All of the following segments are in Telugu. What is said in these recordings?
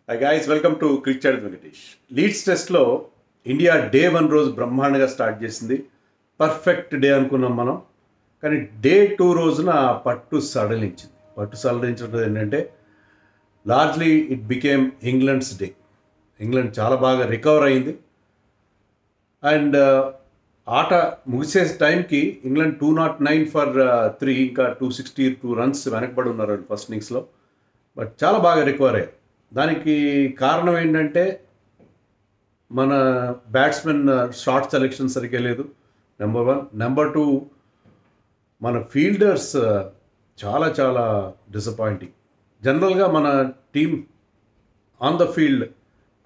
Hi guys, welcome to Cricket Venkatesh. Leads టెస్ట్లో ఇండియా డే 1 రోజు బ్రహ్మాండంగా స్టార్ట్ చేసింది. పర్ఫెక్ట్ డే అనుకున్నాం మనం. కానీ డే 2 రోజున పట్టు సడలించడం ఏంటంటే largely it became England's day. England చాలా బాగా రికవర్ అయింది. అండ్ ఆట ముగిసే టైంకి ఇంగ్లాండ్ 209 ఫర్ 3 ఇంకా 262 రన్స్ వెనకబడి ఉన్నారు ఫస్ట్ ఇన్నింగ్స్లో. బట్ చాలా బాగా రికవర్ అయ్యారు. దానికి కారణం ఏంటంటే మన బ్యాట్స్మెన్ షార్ట్ సెలెక్షన్ సరిగ్గా లేదు, నెంబర్ 1. నెంబర్ 2, మన ఫీల్డర్స్ చాలా చాలా డిసప్పాయింటింగ్. జనరల్గా మన టీం ఆన్ ద ఫీల్డ్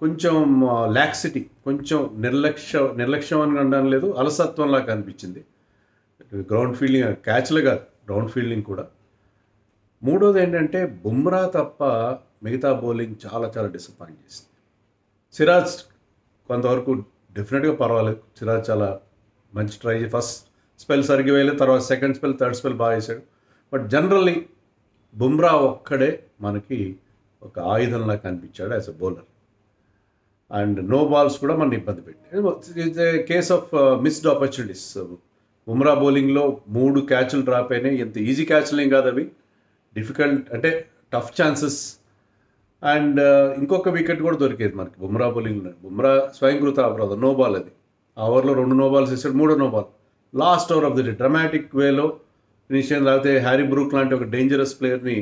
కొంచెం లాక్సిటీ, కొంచెం నిర్లక్ష్యం అని అనడం లేదు, అలసత్వంలా కనిపించింది. గ్రౌండ్ ఫీల్డింగ్, క్యాచ్లే కాదు, గ్రౌండ్ ఫీల్డింగ్ కూడా. మూడోది ఏంటంటే బుమ్రా తప్ప మిగతా బౌలింగ్ చాలా చాలా డిసప్పాయింట్ చేసింది. సిరాజ్ కొంతవరకు డెఫినెట్గా పర్వాలేదు. సిరాజ్ చాలా మంచి ట్రై చేసి ఫస్ట్ స్పెల్ సరిగ్గా వేయలేదు, తర్వాత సెకండ్ స్పెల్, థర్డ్ స్పెల్ బాగా వేసాడు. బట్ జనరల్లీ బుమ్రా ఒక్కడే మనకి ఒక ఆయుధంలా కనిపించాడు as a bowler. And no balls కూడా మన ఇబ్బంది పెట్టాయి. Case of missed opportunities. Bumrah బౌలింగ్లో 3 క్యాచ్లు డ్రాప్ అయినాయి. ఎంత ఈజీ క్యాచ్లు ఏం కాదు అవి, డిఫికల్ట్ అంటే టఫ్ ఛాన్సెస్. అండ్ ఇంకొక వికెట్ కూడా దొరికేది మనకి బుమ్రా బౌలింగ్లో. బుమ్రా స్వయంకృత అపరాధం, నో బాల్ అది. ఆ ఓవర్లో 2 నో బాల్స్ వేసాడు, 3 no ball. Last over of the day dramatic వేలో ఫినిష్ అయింది. లేకపోతే హ్యారీ బ్రూక్ లాంటి ఒక డేంజరస్ ప్లేయర్ని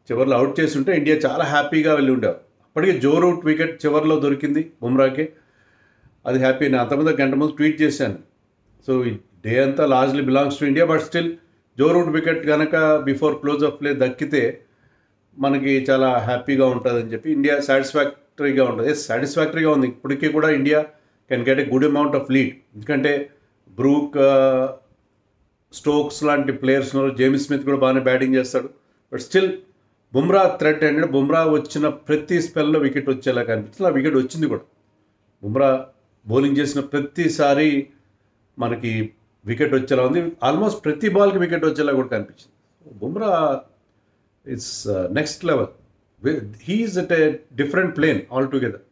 చివరిలో అవుట్ చేసి ఉంటే ఇండియా చాలా హ్యాపీగా వెళ్ళి ఉండేవారు. అప్పటికే జో రూట్ వికెట్ చివరిలో దొరికింది బుమ్రాకి, అది హ్యాపీ. నేను అంతమంది గంట ముందు ట్వీట్ చేశాను. సో ఈ డే అంతా largely belongs to India. But still Joe Root wicket కనుక బిఫోర్ క్లోజ్ ఆఫ్ ప్లే దక్కితే మనకి చాలా హ్యాపీగా ఉంటుందని చెప్పి ఇండియా సాటిస్ఫాక్టరీగా ఉంటుంది. సాటిస్ఫాక్టరీగా ఉంది. ఇప్పటికీ కూడా India can get a good amount of lead. ఎందుకంటే బ్రూక్, స్టోక్స్ లాంటి ప్లేయర్స్, జేమ్స్ స్మిత్ కూడా బాగానే బ్యాటింగ్ చేస్తాడు. బట్ స్టిల్ బుమ్రా థ్రెట్ ఏంటంటే బుమ్రా వచ్చిన ప్రతి స్పెల్లో వికెట్ వచ్చేలా కనిపించింది. ఆ వికెట్ వచ్చింది కూడా. బుమ్రా బౌలింగ్ చేసిన ప్రతిసారి మనకి వికెట్ వచ్చేలా ఉంది. ఆల్మోస్ట్ ప్రతి బాల్కి వికెట్ వచ్చేలా కూడా కనిపించింది. Bumrah it's next level. He's at a different plane altogether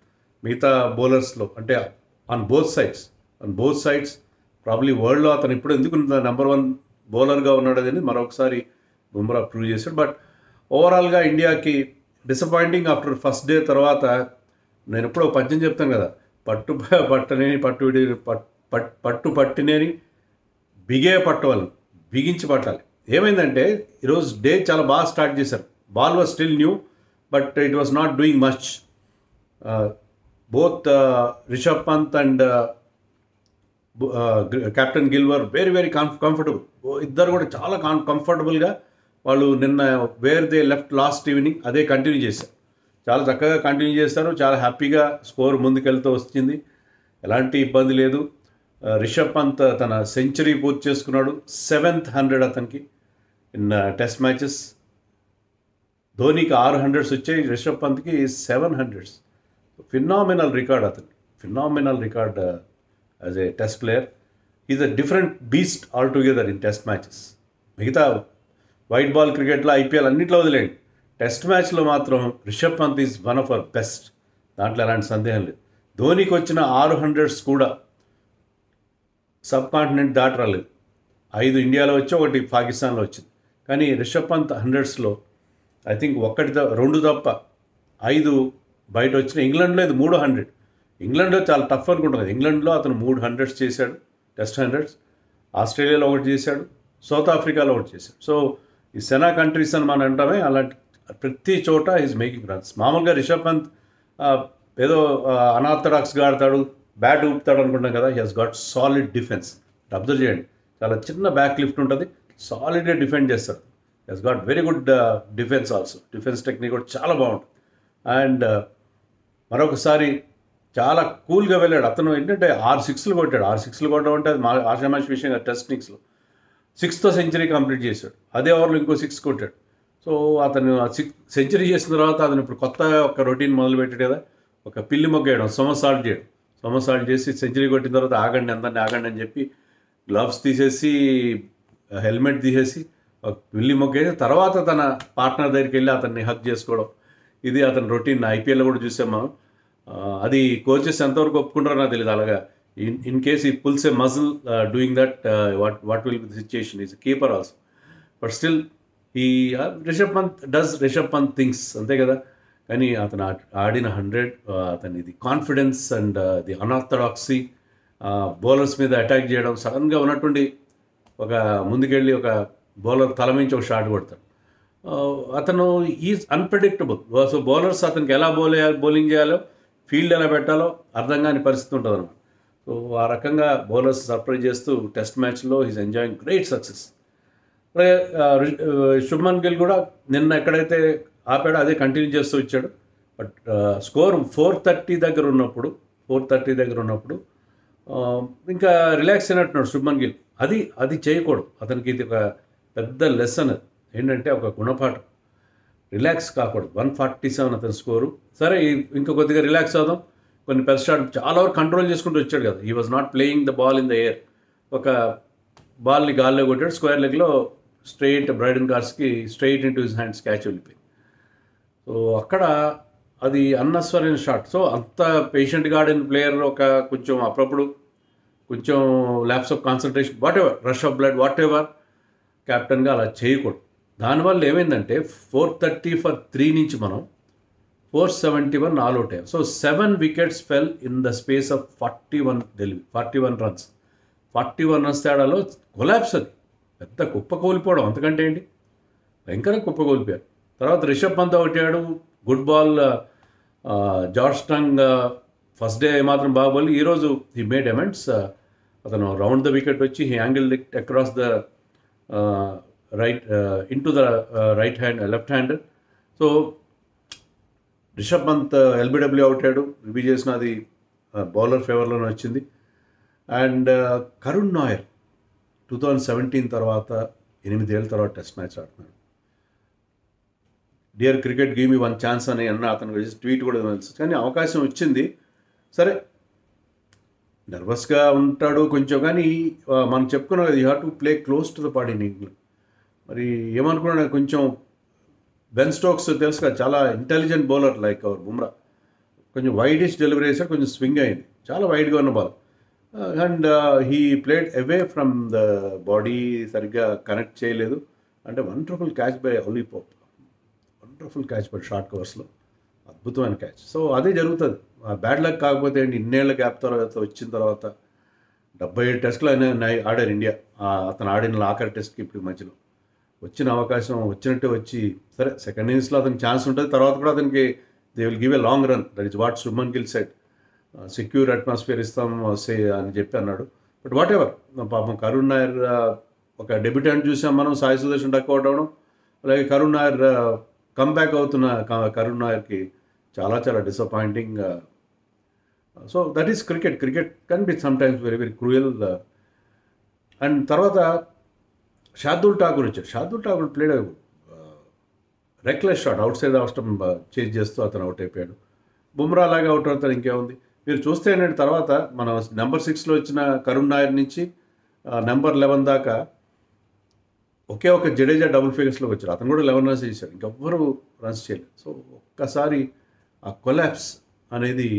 మిగతా బౌలర్స్లో. అంటే ఆన్ బోత్ సైడ్స్ ప్రాబ్లీ వరల్డ్లో అతను ఇప్పుడు ఎందుకు నెంబర్ 1 బౌలర్గా ఉన్నాడు అనేది మరొకసారి బుమ్రా ప్రూవ్ చేశాడు. బట్ ఓవరాల్గా ఇండియాకి డిసప్పాయింటింగ్ ఆఫ్టర్ ఫస్ట్ డే. తర్వాత నేను ఎప్పుడో పద్యం చెప్తాను కదా, పట్టినేని బిగించి పట్టాలి. ఏమైందంటే ఈరోజు డే చాలా బాగా స్టార్ట్ చేశారు. Ball was still new, but it was not doing much. Both Rishabh Pant and captain Gill were very very comfortable. ఇద్దరు కూడా చాలా కంఫర్టబుల్గా వాళ్ళు నిన్న where they left last evening అదే కంటిన్యూ చేశారు. చాలా చక్కగా కంటిన్యూ చేస్తారు. చాలా హ్యాపీగా స్కోర్ ముందుకెళ్తూ వచ్చింది, ఎలాంటి ఇబ్బంది లేదు. రిషబ్ పంత్ తన సెంచరీ పూర్తి చేసుకున్నాడు, 7th 100 అతనికి ఇన్ టెస్ట్ మ్యాచెస్. ధోనికి 6 100s వచ్చాయి, రిషబ్ పంత్కి 7 100s. ఫినామినల్ రికార్డ్ అతను, phenomenal record as a test player. Is a different beast altogether in test matches. మిగతా వైట్ బాల్ క్రికెట్లో, ఐపీఎల్ అన్నింటిలో వదిలేండి, టెస్ట్ మ్యాచ్లో మాత్రం Rishabh Pant is one of our best. దాంట్లో ఎలాంటి సందేహం లేదు. ధోనికి వచ్చిన 6 100s కూడా సబ్ కాంటినెంట్ దాటి రాలేదు. 5 ఇండియాలో వచ్చి, 1 పాకిస్తాన్లో వచ్చింది. కానీ రిషబ్ పంత్ 100sలో ఐ థింక్ 2 తప్ప 5 బయట వచ్చిన. ఇంగ్లాండ్లో ఇది 3 100. ఇంగ్లాండ్లో చాలా టఫ్ అనుకుంటుంది. ఇంగ్లాండ్లో అతను 3 100s చేశాడు, టెస్ట్ 100s. ఆస్ట్రేలియాలో 1 చేశాడు, సౌత్ ఆఫ్రికాలో 1 చేశాడు. సో ఈ సెనా కంట్రీస్ అని మనం అంటామే, అలాంటి ప్రతి చోట ఈజ్ మేకింగ్ రన్స్. మామూలుగా రిషబ్ పంత్ ఏదో అనార్థడాక్స్గా ఆడతాడు, బ్యాట్ ఊపుతాడు అనుకుంటాం కదా. He has got solid defence. Observe చేయండి, చాలా చిన్న బ్యాక్ లిఫ్ట్ ఉంటుంది, సాలిడ్గా డిఫెండ్ చేస్తాడు. He has got very good defence also. Defence technique కూడా చాలా బాగుంటుంది. అండ్ మరొకసారి చాలా కూల్గా వెళ్ళాడు. అతను ఏంటంటే 6 6లు కొట్టాడు. 6 6లు కొట్టడం అంటే అది ఆషామాషి విషయంగా టెస్ట్ ఇన్నింగ్స్లో 6th సెంచరీ కంప్లీట్ చేశాడు. అదే ఓవర్లో ఇంకో 6 కొట్టాడు. సో అతను సెంచరీ చేసిన తర్వాత అతను ఇప్పుడు కొత్త ఒక రొటీన్ మొదలుపెట్టాడు కదా, ఒక పిల్లి మొగ్గ వేయడం, సొమసాల్ట్ చేసి సెంచరీ కొట్టిన తర్వాత ఆగండి అని చెప్పి గ్లవ్స్ తీసేసి, హెల్మెట్ తీసేసి, పిల్లి మొగ్గ వేసి తర్వాత తన పార్ట్నర్ దగ్గరికి వెళ్ళి అతన్ని హగ్ చేసుకోవడం, ఇది అతని రొటీన్ ఐపీఎల్లో కూడా చూసాం మనం. అది కోచెస్ ఎంతవరకు ఒప్పుకుంటారో నాకు తెలియదు. అలాగా in case he pulls a muscle doing that, what will be the situation, is keeper also. But still ఈ రిషబ్ పంత్ థింగ్స్ అంతే కదా. కానీ అతను ఆడిన 100, అతని ఇది కాన్ఫిడెన్స్ అండ్ ది అన్ఆర్థడాక్సీ, బౌలర్స్ మీద అటాక్ చేయడం, సడన్గా ఉన్నటువంటి ఒక ముందుకెళ్ళి ఒక బౌలర్ తల మించి ఒక షాట్ కొడతాడు. అతను ఈజ్ అన్ప్రెడిక్టబుల్. సో బౌలర్స్ అతనికి ఎలా బౌలింగ్ చేయాలో, ఫీల్డ్ ఎలా పెట్టాలో అర్థం కాని పరిస్థితి ఉంటుంది అన్నమాట. సో ఆ రకంగా బౌలర్స్ సర్ప్రైజ్ చేస్తూ టెస్ట్ మ్యాచ్లో ఈజ్ ఎంజాయింగ్ గ్రేట్ సక్సెస్. అలాగే శుభ్మన్ గిల్ కూడా నిన్న ఎక్కడైతే ఆపాడో అదే కంటిన్యూ చేస్తూ ఇచ్చాడు. బట్ స్కోర్ 430 దగ్గర ఉన్నప్పుడు ఇంకా రిలాక్స్ అయినట్టున్నాడు శుభ్మన్ గిల్. అది చేయకూడదు. అతనికి ఇది ఒక పెద్ద లెసన్. ఏంటంటే ఒక గుణపాఠం. రిలాక్స్ కాకూడదు. 147 అతని స్కోరు. సరే ఇంకా కొద్దిగా రిలాక్స్ అవుదాం. కొన్ని పెద్ద షాట్ చాలా వరకు కంట్రోల్ చేసుకుంటూ వచ్చాడు కదా. He was not playing the ball in the air. ఒక బాల్ని గాల్లో కొట్టాడు, స్క్వేర్ లెగ్లో స్ట్రైట్ బ్రైడన్ కార్స్కి straight into his hands catch వెళ్ళిపోయింది. సో అక్కడ అది అన్నెసెసరీ షాట్. సో అంత పేషెంట్గా ఆడిన ప్లేయర్ ఒక కొంచెం అప్పుడప్పుడు కొంచెం lapse of concentration, whatever, rush of blood, whatever, క్యాప్టెన్గా అలా చేయకూడదు. దానివల్ల ఏమైందంటే 430 ఫర్ 3 నుంచి మనం 471 ఆల్ అవుట్ అయ్యాం. So 7 wickets fell in the space of 41 runs. 41 runs తేడాలో కొలాప్స్. అది పెద్ద కుప్ప కోల్పోవడం, అంతకంటే ఏంటి, భయంకరంగా కుప్ప కోల్పోయారు. తర్వాత రిషబ్ పంత్ ఒకటి ఆడు, good ball. George Tongue first day మాత్రం బాగా బౌల్. ఈరోజు హీ మేడ్ అమెండ్స్. అతను రౌండ్ ద వికెట్ వచ్చి he angle it across the right into the right hand, left hand. So Rishabh Pant LBW out అయ్యాడు. రివ్యూ చేసిన అది బౌలర్ ఫేవర్లోనే వచ్చింది. అండ్ కరుణ్ నాయర్ 2017 తర్వాత 8 ఏళ్ళ తర్వాత టెస్ట్ మ్యాచ్ ఆడుతున్నాడు. Dear cricket give me 1 chance అని అతను ట్వీట్ కూడా తెలుసు. కానీ అవకాశం వచ్చింది. సరే నర్వస్గా ఉంటాడు కొంచెం, కానీ మనం చెప్పుకున్నాం కదా, you have to play close to the party in England. మరి ఏమనుకున్నాడు, కొంచెం బెన్ స్టోక్స్ తెలుసు కదా, చాలా intelligent bowler like our Bumrah. కొంచెం వైడిష్ డెలివరీ చేశాడు, కొంచెం స్వింగ్ అయింది, చాలా వైడ్గా ఉన్న ball. And he played away from the body, సరిగ్గా కనెక్ట్ చేయలేదు. అంటే wonderful catch by Ollie Pope, wonderful catch by short కవర్స్లో, అద్భుతమైన క్యాచ్. సో అదే జరుగుతుంది. బ్యాడ్ లక్ కాకపోతే ఏంటి, ఇన్నేళ్ల గ్యాప్ తర్వాత వచ్చిన తర్వాత 77 టెస్టులు ఆడారు ఇండియా. అతను ఆడిన ఆఖరి టెస్ట్కి ఇప్పుడు మధ్యలో వచ్చిన అవకాశం వచ్చినట్టే వచ్చి, సరే సెకండ్ ఇన్నింగ్స్లో అతనికి ఛాన్స్ ఉంటుంది. తర్వాత కూడా అతనికి they will give a long run. That is what Shubman Gill said. Secure atmosphere ఇస్తాం అని చెప్పి అన్నాడు. బట్ వాట్ ఎవర్, పాపం కరుణ్ నాయర్ ఒక డెబ్యూటెంట్ చూసాం మనం, సాయి సుదర్శన్ డక్అవుట్ అవ్వడం. అలాగే కరుణ్ నాయర్ కమ్బ్యాక్ అవుతున్న కరుణ్ నాయర్కి చాలా చాలా disappointing. So that is cricket. Cricket can be sometimes very very cruel. And తర్వాత షార్దుల్ ఠాకూర్ వచ్చాడు. Shardul Thakur played reckless shot, out side off stump chase చేస్తూ అతను అవుట్ అయిపోయాడు. బుమ్రా అలాగే అవుట్ అవుతాడు, ఇంకేముంది. మీరు చూస్తే ఏంటంటే తర్వాత మన నెంబర్ 6లో వచ్చిన కరుణ్ నాయర్ నుంచి నెంబర్ 11 దాకా ఒకే ఒక జడేజా డబుల్ ఫిగర్స్లోకి వచ్చారు. అతను కూడా 11 రన్స్ చేశాడు, ఇంకెవ్వరు రన్స్ చేయలేదు. సో ఒక్కసారి ఆ కొలాప్స్ అనేది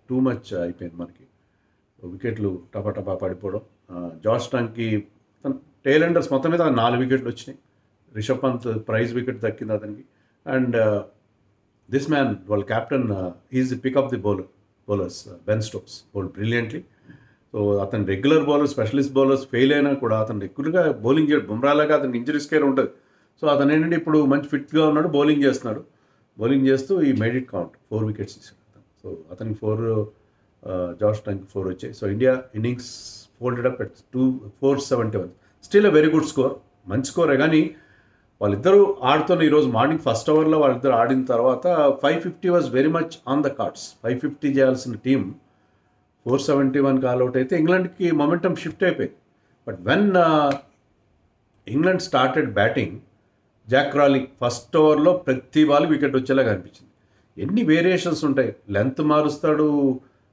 టూ మచ్ అయిపోయింది మనకి. వికెట్లు టపా పడిపోవడం. జార్జ్ టంగ్కి టెయిల్ ఎండర్స్ మొత్తం మీద 4 వికెట్లు వచ్చినాయి. రిషబ్ పంత్ ప్రైజ్ వికెట్ దక్కింది అతనికి. అండ్ దిస్ మ్యాన్, వాళ్ళ captain, is the pick of the bowlers. Ben Stokes bowled brilliantly. So అతను regular bowler, specialist bowlers fail అయినా కూడా అతను ఎక్కువగా బౌలింగ్ చేయడు. బుమ్రాలాగా అతనికి ఇంజరీస్ కేర్ ఉంటుంది. సో అతను ఏంటంటే ఇప్పుడు మంచి ఫిట్గా ఉన్నాడు, బౌలింగ్ చేస్తున్నాడు. బౌలింగ్ చేస్తూ ఈ మేడ్ ఇట్ కౌంట్. 4 వికెట్స్ ఇచ్చాడు. సో అతనికి 4, జార్జ్ టంగ్కి 4 వచ్చాయి. So India innings folded up at 471. Still a very good score, మంచి స్కోరే. కానీ వాళ్ళిద్దరూ ఆడుతున్న ఈరోజు మార్నింగ్ ఫస్ట్ ఓవర్లో వాళ్ళిద్దరు ఆడిన తర్వాత 550 was very much on the cards. 550 చేయాల్సిన టీం 471 అవుట్ అయితే ఇంగ్లాండ్కి మొమెంటం షిఫ్ట్ అయిపోయింది. But when England started batting, Jack rally first ఓవర్లో ప్రతి బాల్ వికెట్ వచ్చేలాగా అనిపించింది. ఎన్ని వేరియేషన్స్ ఉంటాయి, లెంత్ మారుస్తాడు,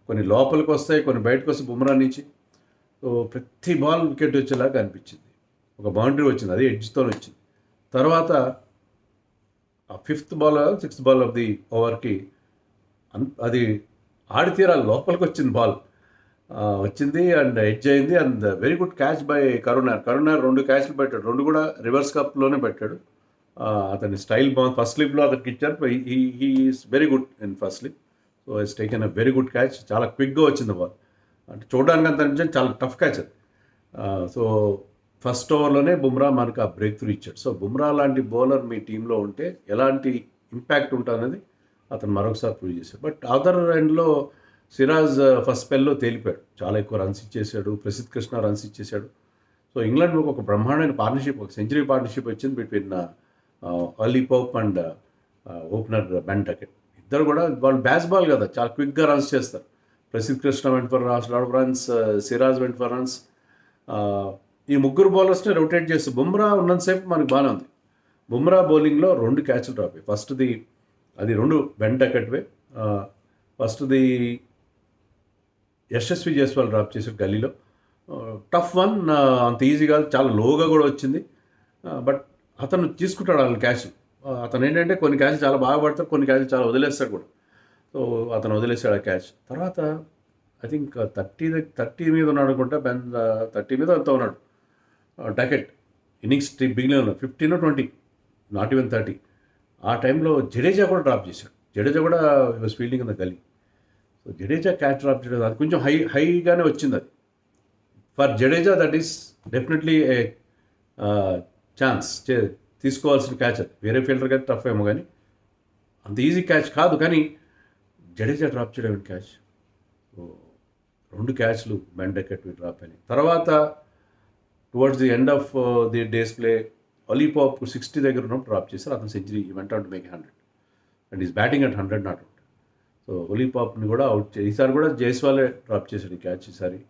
కొన్ని లోపలికి వస్తాయి, కొన్ని బయటకు వస్తాయి బుమ్రా నుంచి. సో ప్రతి బాల్ వికెట్ వచ్చేలాగా అనిపించింది. ఒక బౌండరీ వచ్చింది, అది ఎడ్జ్తో వచ్చింది. తర్వాత fifth ball sixth ball of the ఓవర్కి అది ఆడి తీరాలి, లోపలికి వచ్చింది బాల్, వచ్చింది అండ్ ఎడ్జ్ అయింది. And very good catch by Karun Nair 2 క్యాచ్లు పెట్టాడు, 2 కూడా రివర్స్ కప్లోనే పెట్టాడు. అతని స్టైల్ బాగుంది. ఫస్ట్ స్లిప్లో అతనికి ఇచ్చారు. He is very good in first slip. So it's taken a very good catch. చాలా క్విక్గా వచ్చింది బాల్, అంటే చూడడానికి అంత నిజం చాలా టఫ్ క్యాచ్ అది. సో ఫస్ట్ ఓవర్లోనే బుమ్రా మనకు ఆ బ్రేక్ త్రూ ఇచ్చాడు. సో బుమ్రా లాంటి బౌలర్ మీ టీంలో ఉంటే ఎలాంటి ఇంపాక్ట్ ఉంటుందనేది అతను మరొకసారి ప్రూవ్ చేశాడు. బట్ అదర్ ఎండ్లో సిరాజ్ ఫస్ట్ స్పెల్లో తేలిపాడు, చాలా ఎక్కువ రన్స్ ఇచ్చేసాడు. ప్రసిద్ధ్ కృష్ణ రన్స్ ఇచ్చేసాడు. సో ఇంగ్లాండ్ ఒక బ్రహ్మాండమైన పార్ట్నర్షిప్, ఒక సెంచరీ పార్ట్నర్షిప్ వచ్చింది between Ali Pope and opener Ben Duckett. ఇద్దరు కూడా వాళ్ళు బ్యాస్ బాల్ కదా, చాలా క్విక్గా రన్స్ చేస్తారు. Prasidh Krishna went for runs, lot of runs, Siraj went for runs. ఈ ముగ్గురు బౌలర్స్ని రొటేట్ చేస్తూ బుమ్రా ఉన్నంతసేపు మనకు బాగానే ఉంది. బుమ్రా బౌలింగ్లో 2 క్యాచ్లు డ్రాప్ అయ్యాయి. ఫస్ట్ది అది 2 బెన్ డకెట్వే, ఫస్ట్ది యశస్వి జైస్వాల్ డ్రాప్ చేశాడు గల్లీలో. టఫ్ వన్, అంత ఈజీ కాదు, చాలా లోగా కూడా వచ్చింది. బట్ అతను తీసుకుంటాడు వాళ్ళ క్యాచ్. అతను ఏంటంటే కొన్ని క్యాచ్లు చాలా బాగా పడతాడు, కొన్ని క్యాచ్లు చాలా వదిలేస్తాడు కూడా. సో అతను వదిలేస్తాడు ఆ క్యాచ్. తర్వాత ఐ థింక్ 30 మీద ఉన్నాడు అనుకుంటా, 30 మీద అంతా ఉన్నాడు డకెట్. ఇన్నింగ్స్ బిగినే ఉన్నాడు, 15 or 20, నాట్ ఈవెన్ 30. ఆ టైంలో జడేజా కూడా డ్రాప్ చేశాడు. జడేజా కూడా వాజ్ ఫీల్డింగ్ ఇన్ ద గల్లీ. సో జడేజా క్యాచ్ డ్రాప్ చేయడం అది కొంచెం హైగానే వచ్చింది. అది for Jadeja that is definitely A chance, తీసుకోవాల్సిన క్యాచ్. అది వేరే ఫీల్డర్ కానీ టఫ్ ఏమో, కానీ అంత ఈజీ క్యాచ్ కాదు. కానీ జడేజా డ్రాప్ చేయడం క్యాచ్. 2 క్యాచ్లు బెన్ డకెట్ డ్రాప్ అయినాయి. తర్వాత towards the end of the day's play Ollie Pope 60 దగ్గర ఉన్నప్పుడు డ్రాప్ చేశారు. అతను century went to make 100 and is batting at 100 not out. So Ollie పోప్ని కూడా అవుట్ ఈసారి కూడా జైస్వాలే డ్రాప్ చేశాడు ఈ క్యాచ్ ఈసారి.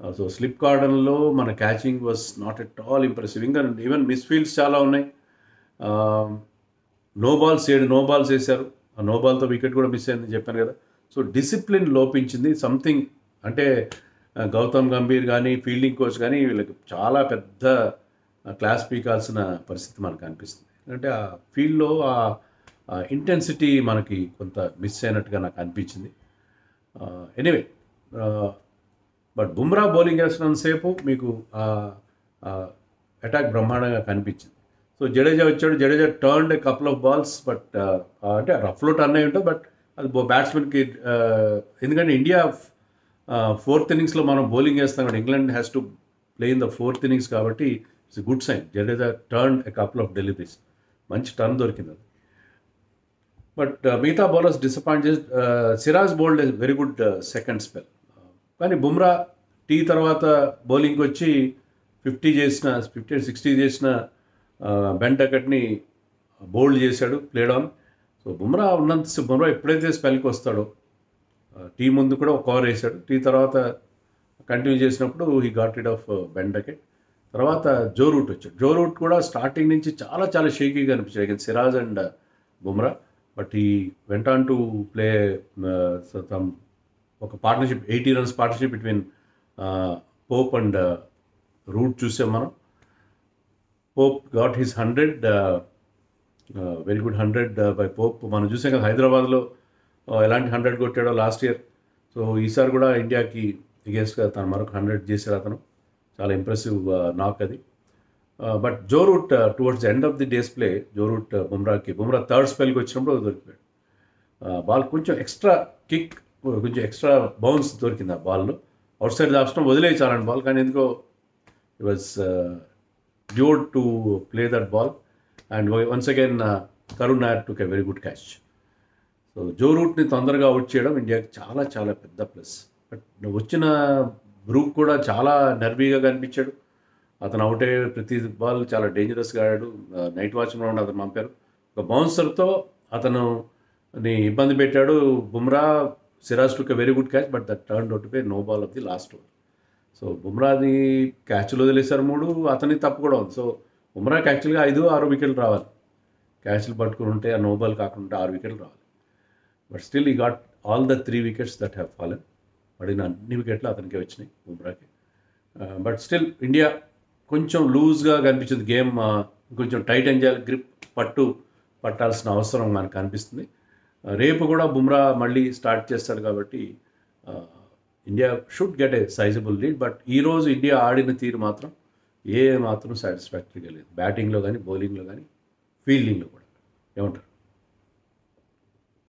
సో స్లిప్ కార్డన్లో మన catching was not at all impressive. ఇంకా ఈవెన్ మిస్ఫీల్డ్స్ చాలా ఉన్నాయి. నో బాల్స్ వేశారు. ఆ నో బాల్తో వికెట్ కూడా మిస్ అయిందని చెప్పాను కదా. సో డిసిప్లిన్ లోపించింది సంథింగ్. అంటే గౌతమ్ గంభీర్ కానీ ఫీల్డింగ్ కోచ్ కానీ వీళ్ళకి చాలా పెద్ద క్లాస్ పీకాల్సిన పరిస్థితి మనకు అనిపిస్తుంది. అంటే ఆ ఫీల్డ్లో ఆ ఇంటెన్సిటీ మనకి కొంత మిస్ అయినట్టుగా నాకు అనిపించింది. ఎనీవే, బట్ బుమ్రా బౌలింగ్ వేసినంతసేపు మీకు అటాక్ బ్రహ్మాండంగా కనిపించింది. సో జడేజా వచ్చాడు, Jadeja turned A couple of balls, but అంటే రఫ్లో టర్న్ అయి ఉంటుంది. బట్ అది బ్యాట్స్మెన్కి, ఎందుకంటే ఇండియా 4th innings మనం బౌలింగ్ వేస్తాం కాబట్టి England has to play in the 4th innings కాబట్టి it's good sign. Jadeja turn a couple of deliveries, మంచి టర్న్ దొరికింది అది. బట్ మిగతా బౌలర్స్ డిసప్పాయింట్ చేసి Siraj bowled a very good second spell. కానీ బుమ్రా టీ తర్వాత బౌలింగ్కి వచ్చి 50-60 చేసిన బెన్ డకెట్ని బౌల్డ్ చేశాడు, played on. So Bumrah Bumrah ఎప్పుడైతే స్పెల్కి వస్తాడో టీ ముందు కూడా ఒక ఓవర్ వేశాడు. టీ తర్వాత కంటిన్యూ చేసినప్పుడు he got rid of Ben Duckett. తర్వాత జో రూట్ వచ్చాడు. జో రూట్ కూడా స్టార్టింగ్ నుంచి చాలా షేకీగా అనిపించాడు against Siraj and Bumrah. But ఈ వెంట ఆన్ టు ప్లే ఒక partnership, 80 runs partnership between Pope and Root చూసాం మనం. Pope got his 100, very good 100 by Pope. మనం చూసాం కదా హైదరాబాద్లో ఎలాంటి 100 కొట్టాడో లాస్ట్ ఇయర్. సో ఈసారి కూడా ఇండియాకి ఎగేన్స్ట్గా తను మరొక 100 చేశాడు అతను. చాలా ఇంప్రెసివ్ నాక్ అది. But Joe Root towards end of the day's play Bumrah third స్పెల్కి వచ్చినప్పుడు దొరికిపోయాడు. బాల్ కొంచెం ఎక్స్ట్రా కిక్, కొంచెం ఎక్స్ట్రా బౌన్స్ దొరికింది ఆ బాల్లో. అవుట్ సైడ్ ఆప్షన్ వదిలేయించాలని బాల్, కానీ ఎందుకో it was dude to play that ball. And once again Karun Nair took a very good catch. So Joe రూట్ని తొందరగా అవుట్ చేయడం ఇండియాకి చాలా పెద్ద ప్లస్. బట్ వచ్చిన బ్రూక్ కూడా చాలా నర్వీగా కనిపించాడు. అతను అవుట్ అయ్యే ప్రతి బాల్ చాలా డేంజరస్గా ఆడాడు. నైట్ వాచ్లో ఉండి అతను పంపారు. ఒక బౌన్సర్తో అతనుని ఇబ్బంది పెట్టాడు Bumrah. Siraj took a very good catch, but that turn out by no ball of the last over. So బుమ్రాది క్యాచ్లు వదిలేశారు 3, అతని తప్పు కూడా ఉంది. సో బుమ్రాకి యాక్చువల్గా 5-6 వికెట్లు రావాలి. క్యాచ్లు పట్టుకుని ఉంటే ఆ నో బాల్ కాకుండా 6 వికెట్లు రావాలి. బట్ స్టిల్ ఈ got all the 3 wickets that have fallen. పడిన అన్ని వికెట్లు అతనికే వచ్చినాయి బుమ్రాకి. బట్ స్టిల్ ఇండియా కొంచెం లూజ్గా కనిపించింది గేమ్. కొంచెం టైట్ అండ్ చేయాలి, గ్రిప్ పట్టు పట్టాల్సిన అవసరం మనకు అనిపిస్తుంది. రేపు కూడా బుమ్రా మళ్ళీ స్టార్ట్ చేస్తాడు కాబట్టి India should get a sizeable lead. But ఈరోజు ఇండియా ఆడిన తీరు మాత్రం ఏ మాత్రం సాటిస్ఫాక్టరీగా లేదు, బ్యాటింగ్లో కానీ, బౌలింగ్లో కానీ, ఫీల్డింగ్లో కూడా. ఏమంటారు?